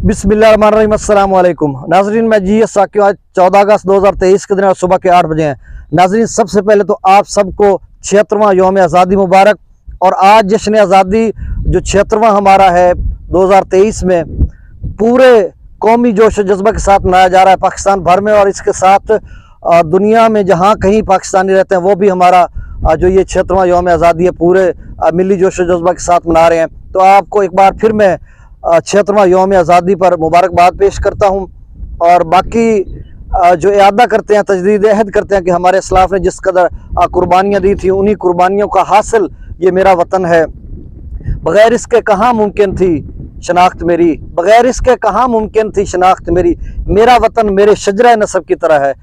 बिस्मिल्लाहिर्रहमानिर्रहीम, अस्सलाम वालेकुम नाजरीन। मैं GS साकिब। आज 14 अगस्त 2023 के दिन और सुबह के 8 बजे हैं। नाजरीन, सबसे पहले तो आप सबको 76वां यौम आज़ादी मुबारक। और आज जश्न आज़ादी जो 76वां हमारा है 2023 में, पूरे कौमी जोश जज्बा के साथ मनाया जा रहा है पाकिस्तान भर में, और इसके साथ दुनिया में जहाँ कहीं पाकिस्तानी रहते हैं वो भी हमारा जो ये 76वां यौम आज़ादी है पूरे मिली जोश जज्बा के साथ मना रहे हैं। तो आपको एक बार फिर मैं 76वां यौम आज़ादी पर मुबारकबाद पेश करता हूँ। और बाकी जो इरादा करते हैं, तजदीद अहद करते हैं कि हमारे इस्लाफ ने जिस कदर कुर्बानियाँ दी थी, उन्हीं कुर्बानियों का हासिल ये मेरा वतन है। बग़ैर इसके कहाँ मुमकिन थी शनाख्त मेरी, बग़ैर इसके कहाँ मुमकिन थी शनाख्त मेरी, मेरा वतन मेरे शजरा नसब की तरह है।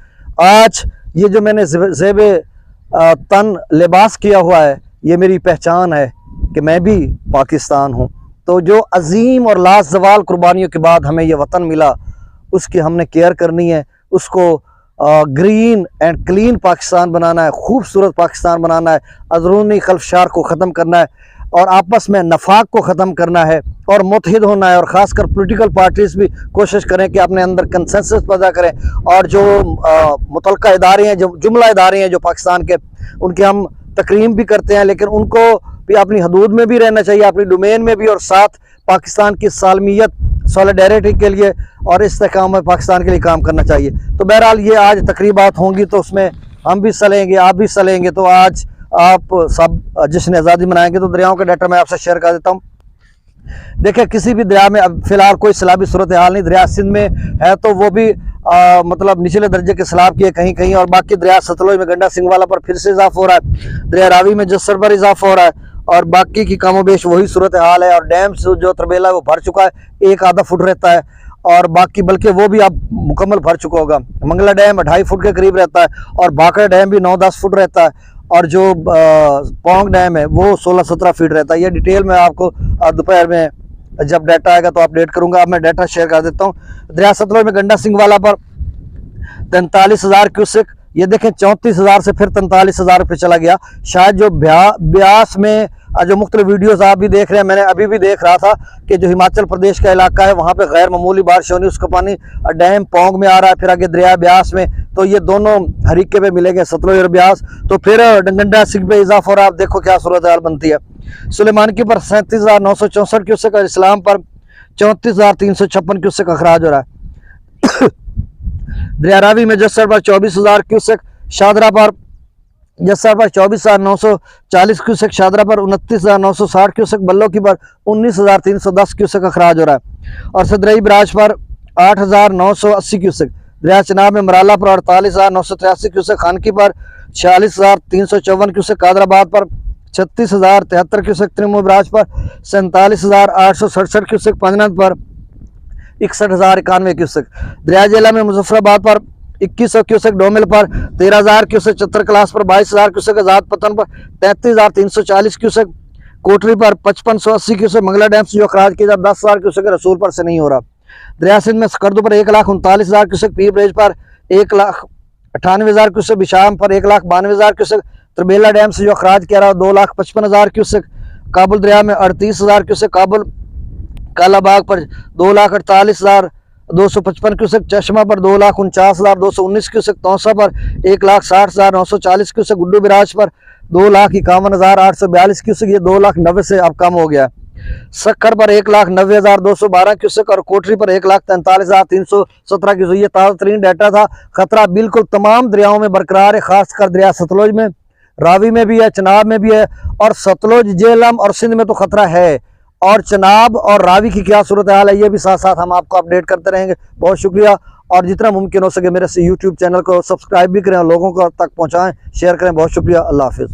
आज ये जो मैंने ज़ेबे तन लिबास किया हुआ है, ये मेरी पहचान है कि मैं भी पाकिस्तान हूँ। तो जो अजीम और लाजवाल कुर्बानियों के बाद हमें ये वतन मिला, उसकी हमने केयर करनी है, उसको ग्रीन एंड क्लीन पाकिस्तान बनाना है, खूबसूरत पाकिस्तान बनाना है, अंदरूनी खलफशार को ख़त्म करना है, और आपस में नफाक को ख़त्म करना है, और मुत्तहिद होना है। और ख़ासकर पॉलिटिकल पार्टीज़ भी कोशिश करें कि अपने अंदर कंसेंसस पैदा करें, और जो मुतलका इदारे हैं, जो जुमला इदारे हैं जो पाकिस्तान के, उनके हम तकरीम भी करते हैं, लेकिन उनको भी अपनी हदूद में भी रहना चाहिए, अपनी डोमेन में भी, और साथ पाकिस्तान की सालमियत सॉलिडेरिटी के लिए और इस्तेहकाम में पाकिस्तान के लिए काम करना चाहिए। तो बहरहाल ये आज तकरीबात होंगी, तो उसमें हम भी हिस्सा लेंगे, आप भी हिस्सा लेंगे। तो आज आप सब जश्न आज़ादी मनाएंगे। तो दरियाओं का डाटा मैं आपसे शेयर कर देता हूँ। देखिए, किसी भी दरिया में अब फिलहाल कोई सैलाबी सूरत हाल नहीं। दरिया सिंध में है तो वो भी मतलब निचले दर्जे के सैलाब की है कहीं कहीं, और बाकी दरिया सतलुज में गंडा सिंह वाला पर फिर से इजाफा हो रहा है, दरिया रावी में जस्सर पर इजाफा हो रहा है, और बाकी की कमोबेश वही सूरत हाल है। और डैम से जो तरबेला है वो भर चुका है, एक आधा फुट रहता है, और बाकी बल्कि वो भी अब मुकम्मल भर चुका होगा। मंगला डैम 2.5 फुट के करीब रहता है, और भाखड़ा डैम भी 9-10 फुट रहता है, और जो पोंग डैम है वो 16-17 फीट रहता है। ये डिटेल में आपको दोपहर में जब डाटा आएगा तो अपडेट करूंगा। अब मैं डाटा शेयर कर देता हूँ। दरिया सतलुज में गंडा सिंह वाला पर 43,000 क्यूसेक, ये देखें 34,000 से फिर 43,000 पे चला गया। शायद जो ब्यास में जो मुख्तलिफ वीडियोस आप भी देख रहे हैं, मैंने अभी भी देख रहा था कि जो हिमाचल प्रदेश का इलाका है वहाँ पे गैर मामूली बारिश होनी, उसका पानी डैम पोंग में आ रहा है, फिर आगे दरिया ब्यास में, तो ये दोनों हरीके पे मिलेंगे, सतलुज और ब्यास। तो फिर गंडा सिंह पे इजाफा हो रहा है। आप देखो क्या सूरत हाल बनती है। सुलेमानकी पर 37,964 क्यूसेक, और इस्लाम पर 34,356 क्यूसेक अखराज हो रहा है। दरिया रावी में जस्सर पर 24,000 क्यूसेक, शादरा पर जस्सर पर 24,940 क्यूसेक, शादरा पर 29,960 क्यूसेक, बल्लोकी पर 19,310 क्यूसेक अखराज हो रहा है। और सदरई बराज पर 8,980 क्यूसेक, दरिया चनाब में मराला पर 48,983 क्यूसेक, खानकी पर 46,354 क्यूसेक, कादराबाद पर 36,073 क्यूसेक, त्रिमो बराज पर 47,867 क्यूसेक, पंजनद पर 61,091 क्यूसेक, दरिया जेला में मुजफ्फराबाद पर 2100 क्यूसेक, डोमिल पर 13,000 क्यूसेक, चतर क्लास पर 22,000 क्यूसेक, आजाद पतन पर 33,340 क्यूसेक, कोटरी पर 5580 क्यूसेक, मंगला डैम से जो अखराज किया 10,000 क्यूसेक, रसूल पर से नहीं हो रहा। दरिया सिंध में स्कर्दू पर 1,39,000 क्यूसेक, पीर ब्रिज पर 1,98,000 क्यूसेक, बिशाम पर 1,92,000 क्यूसेक, तरबेला डैम से जो अखराज किया रहा 2,55,000 क्यूसेक, काबुल दरिया में 38,000 क्यूसेक, काबुल कालाबाग पर 2,48,255 क्यूसेक, चश्मा पर 2,49,219 क्यूसेक, तौसा पर 1,60,940 क्यूसेक, गुड्डू बिराज पर 2,51,842 क्यूसेक, ये 2,90,000 से अब कम हो गया। सक्कर पर 1,90,212 क्यूसेक, और कोटरी पर 1,43,317 क्यूसेक। ये ताज़ा तरीन डाटा था। खतरा बिल्कुल तमाम दरियाओं में बरकरार है, खासकर दरिया सतलुज में, रावी में भी है, चनाब में भी है, और सतलुज, जेहलम और सिंध में तो खतरा है। और चनाब और रावी की क्या सूरत हाल है ये भी साथ साथ हम आपको अपडेट करते रहेंगे। बहुत शुक्रिया, और जितना मुमकिन हो सके मेरे से यूट्यूब चैनल को सब्सक्राइब भी करें, लोगों को तक पहुँचाएँ, शेयर करें। बहुत शुक्रिया। अल्लाह हाफिज़।